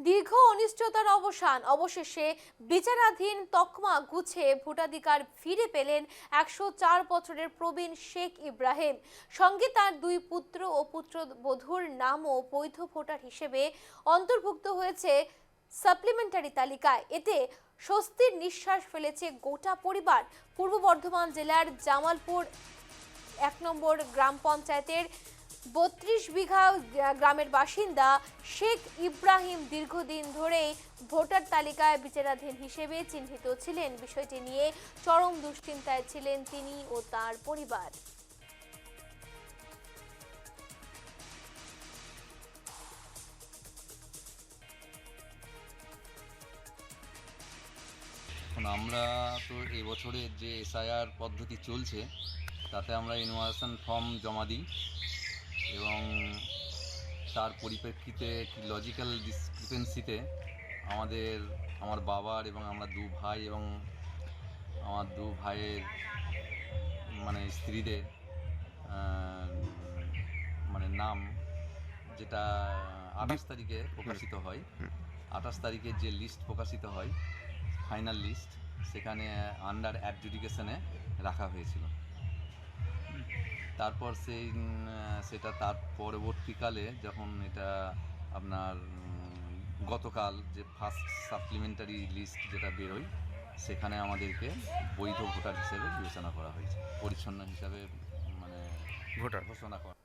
দীর্ঘ অনিশ্চয়তার অবসান, অবশেষে বিচারাধীন তকমা গুছিয়ে ভোটাধিকার ফিরে পেলেন ১০৪ বছরের প্রবীণ শেখ ইব্রাহিম। সঙ্গে তার দুই পুত্র ও পুত্রবধূর নামও বৈধ ভোটার হিসেবে অন্তর্ভুক্ত হয়েছে সাপ্লিমেন্টারি তালিকায়। এতে স্বস্তির নিঃশ্বাস ফেলেছে গোটা পরিবার। পূর্ব বর্ধমান জেলার জামালপুর ১ নম্বর গ্রাম পঞ্চায়েতের ৩২ বিঘা গ্রামের বাসিন্দা শেখ ইব্রাহিম দীর্ঘদিন ধরেই ভোটার তালিকায় বিচারাধীন হিসেবে চিহ্নিত ছিলেন। বিষয়টি নিয়ে চরম দুশ্চিন্তায় ছিলেন তিনি ও তার পরিবার। এখন আমরা তো এবছরের যে এসআইআর পদ্ধতি চলছে তাতে আমরা ইনভার্সন ফর্ম জমা দিই এবং তার পরিপ্রেক্ষিতে লজিক্যাল ডিসক্রিপেন্সিতে আমার বাবার এবং আমরা দু ভাই এবং আমার দু ভাইয়ের মানে স্ত্রীদের মানে নাম যেটা ২৮ তারিখে প্রকাশিত হয়, ২৮ তারিখে যে লিস্ট প্রকাশিত হয় ফাইনাল লিস্ট, সেখানে আন্ডার অ্যাডজুডিকেশনে রাখা হয়েছিল। তারপর সেটা তার পরবর্তীকালে যখন এটা আপনার গতকাল যে ফার্স্ট সাপ্লিমেন্টারি লিস্ট যেটা বেরোয় সেখানে আমাদেরকে বৈধ ভোটার হিসেবে বিবেচনা করা হয়েছে, পরিচ্ছন্ন হিসাবে মানে ভোটার ঘোষণা করা।